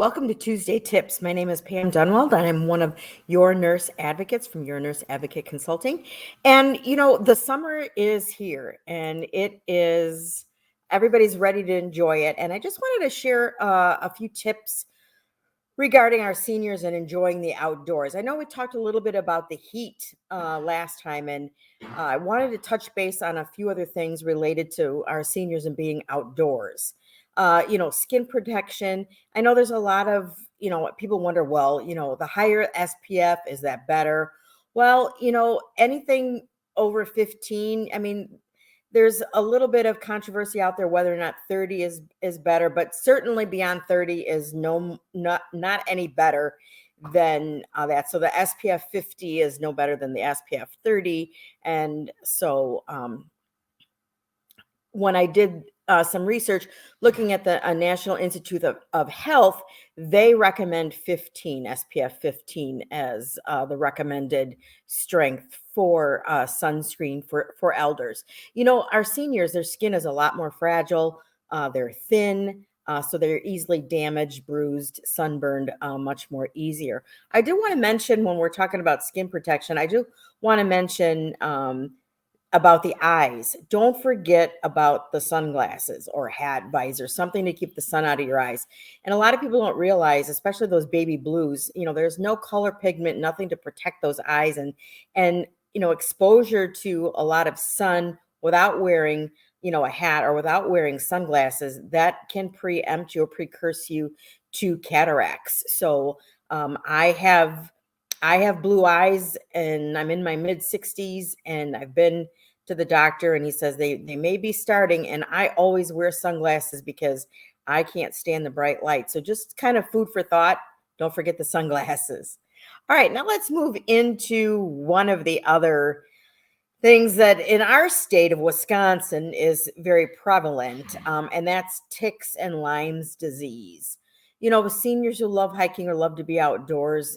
Welcome to Tuesday Tips. My name is Pam Dunwald, and I'm one of your nurse advocates from Your Nurse Advocate Consulting. And the summer is here, and everybody's ready to enjoy it. And I just wanted to share a few tips regarding our seniors and enjoying the outdoors. I know we talked a little bit about the heat last time, and I wanted to touch base on a few other things related to our seniors and being outdoors. Skin protection. I know there's a lot of, people wonder, well, the higher SPF, is that better? Well, anything over 15, I mean, there's a little bit of controversy out there whether or not 30 is better, but certainly beyond 30 is not any better than that. So the SPF 50 is no better than the SPF 30. And so when I did some research looking at the National Institute of Health, they recommend 15, SPF 15 as the recommended strength for sunscreen for elders. Our seniors, their skin is a lot more fragile. They're thin, so they're easily damaged, bruised, sunburned, much more easier. I do want to mention, when we're talking about skin protection, I do want to mention about the eyes. Don't forget about the sunglasses or hat, visor, something to keep the sun out of your eyes. And a lot of people don't realize, especially those baby blues, there's no color pigment, nothing to protect those eyes, and exposure to a lot of sun without wearing a hat or without wearing sunglasses, that can preempt you or precurse you to cataracts. So I have blue eyes, and I'm in my mid 60s, and I've been to the doctor, and he says they may be starting, and I always wear sunglasses because I can't stand the bright light. So just kind of food for thought. Don't forget the sunglasses. All right, now let's move into one of the other things that in our state of Wisconsin is very prevalent, and that's ticks and Lyme's disease. Seniors who love hiking or love to be outdoors,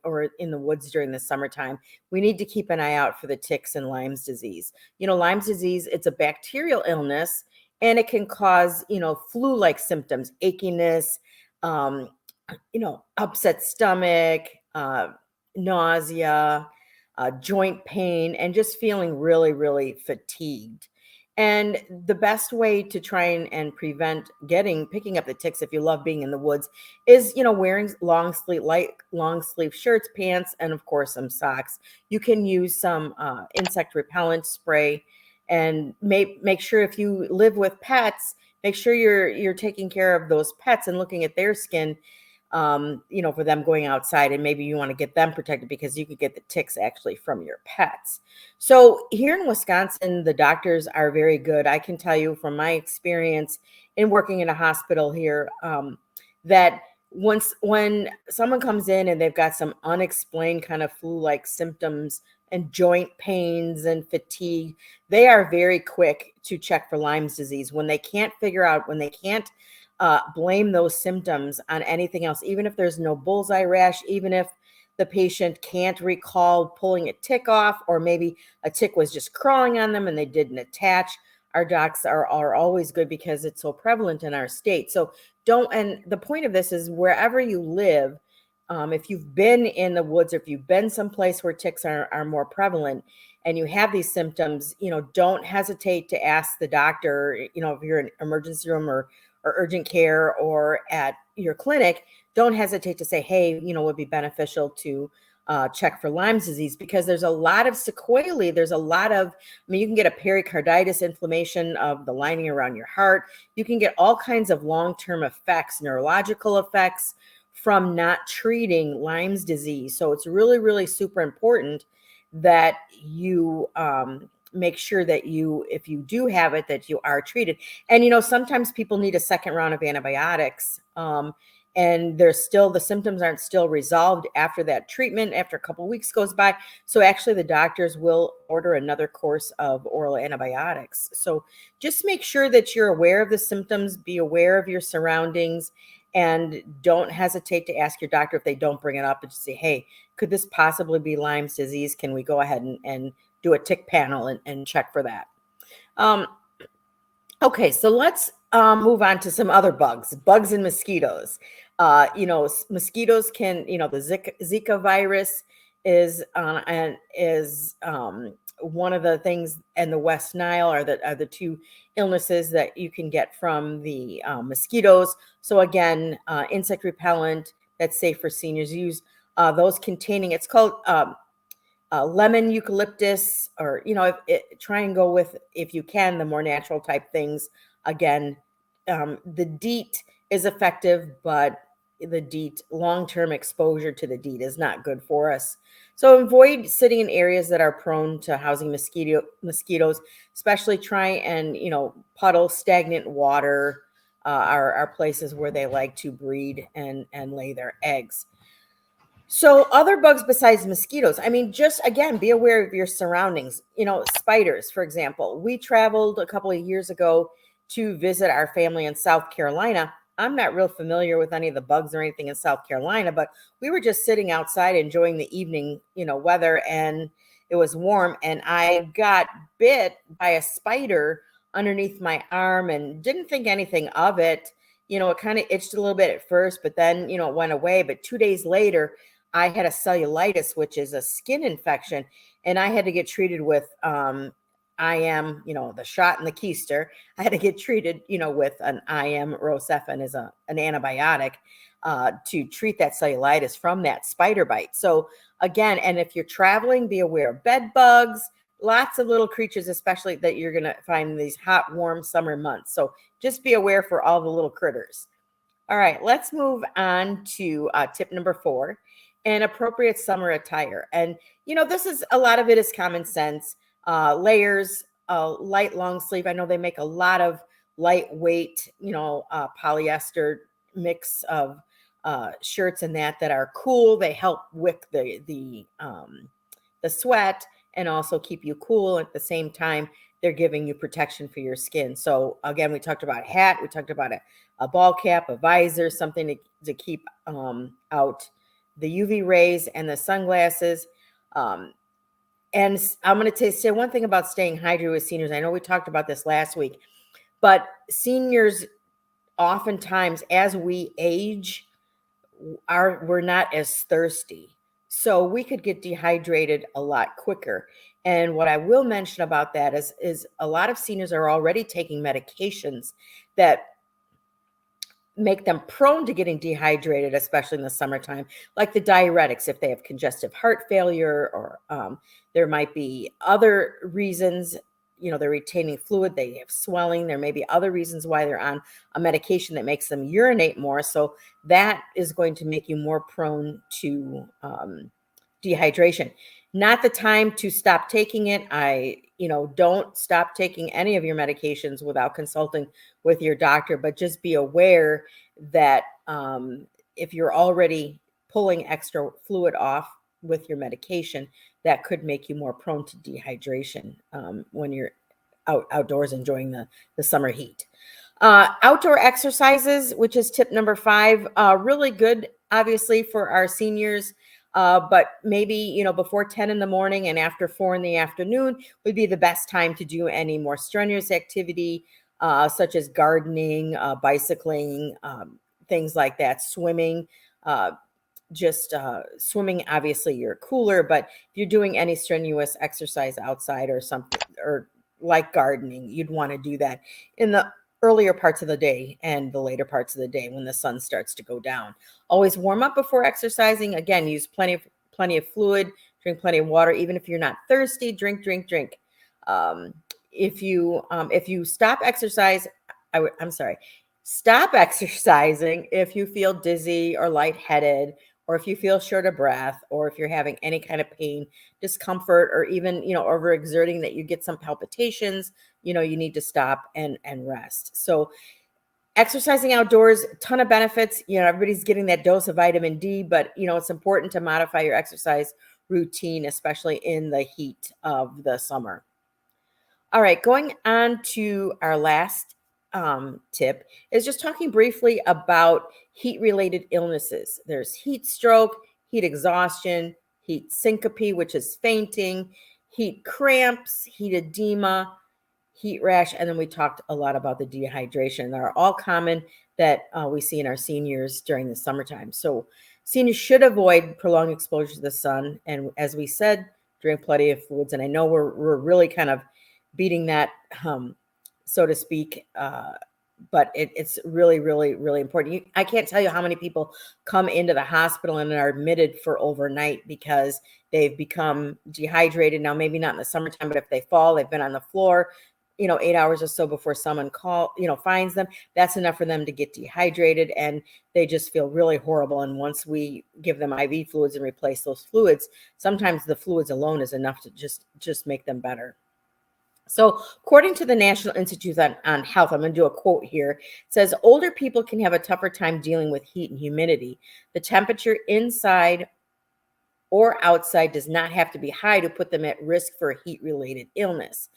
or in the woods during the summertime, we need to keep an eye out for the ticks and Lyme's disease. Lyme's disease, it's a bacterial illness, and it can cause, flu-like symptoms, achiness, upset stomach, nausea, joint pain, and just feeling really, really fatigued. And the best way to try and prevent picking up the ticks, if you love being in the woods, is wearing long sleeve shirts, pants, and of course some socks. You can use some insect repellent spray, and make sure, if you live with pets, make sure you're taking care of those pets and looking at their skin. For them going outside, and maybe you want to get them protected because you could get the ticks actually from your pets. So here in Wisconsin, the doctors are very good. I can tell you from my experience in working in a hospital here, that when someone comes in and they've got some unexplained kind of flu-like symptoms and joint pains and fatigue, they are very quick to check for Lyme's disease. When they can't blame those symptoms on anything else, even if there's no bullseye rash, even if the patient can't recall pulling a tick off, or maybe a tick was just crawling on them and they didn't attach. Our docs are always good because it's so prevalent in our state. So and the point of this is, wherever you live, if you've been in the woods, or if you've been someplace where ticks are more prevalent and you have these symptoms, don't hesitate to ask the doctor, if you're in emergency room or urgent care or at your clinic, don't hesitate to say, hey, it would be beneficial to check for Lyme's disease, because there's a lot of sequelae. There's a lot of, you can get a pericarditis, inflammation of the lining around your heart. You can get all kinds of long-term effects, neurological effects, from not treating Lyme's disease. So it's really, really super important that you make sure that if you do have it, that you are treated. And, sometimes people need a second round of antibiotics, and the symptoms aren't still resolved after that treatment, after a couple of weeks goes by. So actually the doctors will order another course of oral antibiotics. So just make sure that you're aware of the symptoms, be aware of your surroundings, and don't hesitate to ask your doctor if they don't bring it up, and just say, hey, could this possibly be Lyme's disease? Can we go ahead and do a tick panel and check for that? Okay, so let's move on to some other bugs and mosquitoes. Mosquitoes can, the Zika virus is one of the things, and the West Nile are the two illnesses that you can get from the mosquitoes. So again, insect repellent that's safe for seniors. Use those containing, it's called lemon eucalyptus, or try and go with, if you can, the more natural type things. Again, the DEET is effective, but the DEET, long-term exposure to the DEET is not good for us. So avoid sitting in areas that are prone to housing mosquitoes, especially try and, puddle, stagnant water are places where they like to breed and lay their eggs. So other bugs besides mosquitoes, I mean, just again, be aware of your surroundings. Spiders, for example. We traveled a couple of years ago to visit our family in South Carolina. I'm not real familiar with any of the bugs or anything in South Carolina, but we were just sitting outside enjoying the evening, weather, and it was warm, and I got bit by a spider underneath my arm and didn't think anything of it. It kind of itched a little bit at first, but then, it went away. But 2 days later, I had a cellulitis, which is a skin infection, and I had to get treated with IM, the shot and the keister. I had to get treated, with an IM Rocephin as an antibiotic to treat that cellulitis from that spider bite. So again, and if you're traveling, be aware of bed bugs, lots of little creatures, especially that you're going to find in these hot, warm summer months. So just be aware for all the little critters. All right, let's move on to tip number 4, and appropriate summer attire. And, this is, a lot of it is common sense. Layers, light long sleeve. I know they make a lot of lightweight, polyester mix of shirts and that are cool. They help wick the sweat and also keep you cool. At the same time, they're giving you protection for your skin. So again, we talked about hat, we talked about a ball cap, a visor, something to keep out the UV rays, and the sunglasses. And I'm going to say one thing about staying hydrated with seniors. I know we talked about this last week, but seniors, oftentimes as we age, we're not as thirsty. So we could get dehydrated a lot quicker. And what I will mention about that is a lot of seniors are already taking medications that make them prone to getting dehydrated, especially in the summertime, like the diuretics, if they have congestive heart failure, or there might be other reasons, they're retaining fluid, they have swelling. There may be other reasons why they're on a medication that makes them urinate more. So that is going to make you more prone to dehydration. Not the time to stop taking it. Don't stop taking any of your medications without consulting with your doctor, but just be aware that if you're already pulling extra fluid off with your medication, that could make you more prone to dehydration when you're outdoors enjoying the summer heat. Outdoor exercises, which is tip number 5, really good, obviously, for our seniors. But maybe, before 10 in the morning and after 4 in the afternoon would be the best time to do any more strenuous activity, such as gardening, bicycling, things like that, swimming. Swimming, obviously you're cooler, but if you're doing any strenuous exercise outside or something, or like gardening, you'd want to do that in the earlier parts of the day and the later parts of the day when the sun starts to go down. Always warm up before exercising. Again, use plenty of fluid, drink plenty of water. Even if you're not thirsty, drink. If you stop exercise, stop exercising if you feel dizzy or lightheaded, or if you feel short of breath, or if you're having any kind of pain, discomfort, or even, overexerting, that you get some palpitations, you need to stop and rest. So exercising outdoors, a ton of benefits. Everybody's getting that dose of vitamin D, but, it's important to modify your exercise routine, especially in the heat of the summer. All right, going on to our last tip is just talking briefly about heat-related illnesses. There's heat stroke, heat exhaustion, heat syncope, which is fainting, heat cramps, heat edema, heat rash, and then we talked a lot about the dehydration. They're all common that we see in our seniors during the summertime. So seniors should avoid prolonged exposure to the sun. And as we said, drink plenty of fluids. And I know we're really kind of beating that, so to speak, but it's really, really, really important. I can't tell you how many people come into the hospital and are admitted for overnight because they've become dehydrated. Now, maybe not in the summertime, but if they fall, they've been on the floor, 8 hours or so before someone finds them. That's enough for them to get dehydrated, and they just feel really horrible. And once we give them IV fluids and replace those fluids, sometimes the fluids alone is enough to just make them better. So according to the National Institute on Health, I'm going to do a quote here. It says, older people can have a tougher time dealing with heat and humidity. The temperature inside or outside does not have to be high to put them at risk for a heat-related illness.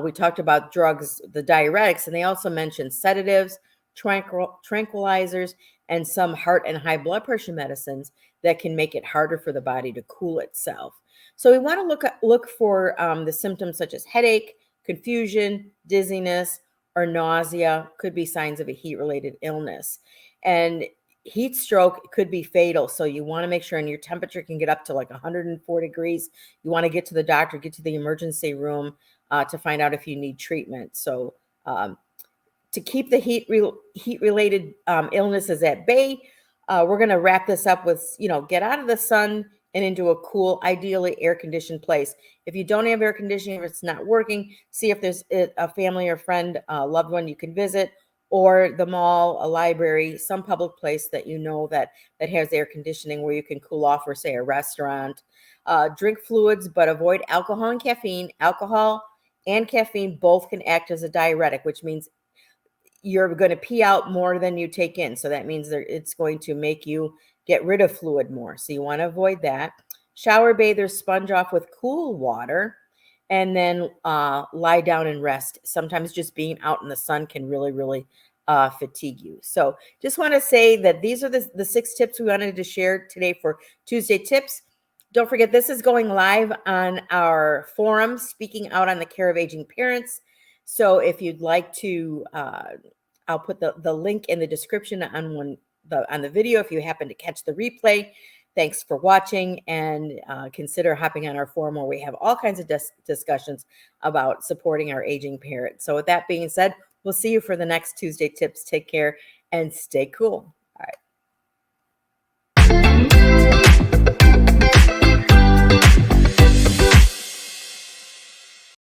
We talked about drugs, the diuretics, and they also mentioned sedatives, tranquilizers, and some heart and high blood pressure medicines that can make it harder for the body to cool itself. So we want to look for the symptoms such as headache, confusion, dizziness, or nausea. Could be signs of a heat-related illness. And heat stroke could be fatal. So you want to make sure, and your temperature can get up to like 104 degrees. You want to get to the doctor, get to the emergency room to find out if you need treatment. So to keep the heat-related illnesses at bay, we're going to wrap this up with, get out of the sun and into a cool, ideally air-conditioned place. If you don't have air conditioning, if it's not working, see if there's a family or friend, loved one you can visit, or the mall, a library, some public place that that has air conditioning where you can cool off, or say a restaurant. Drink fluids, but avoid alcohol and caffeine. Alcohol and caffeine both can act as a diuretic, which means you're going to pee out more than you take in. So that means it's going to make you get rid of fluid more. So you want to avoid that. Shower, bathe, or sponge off with cool water, and then lie down and rest. Sometimes just being out in the sun can really, really fatigue you. So just want to say that these are the 6 tips we wanted to share today for Tuesday Tips. Don't forget, this is going live on our forum, Speaking Out on the Care of Aging Parents. So if you'd like to, I'll put the link in the description on the video if you happen to catch the replay. Thanks for watching, and consider hopping on our forum where we have all kinds of discussions about supporting our aging parents. So with that being said, we'll see you for the next Tuesday Tips. Take care and stay cool.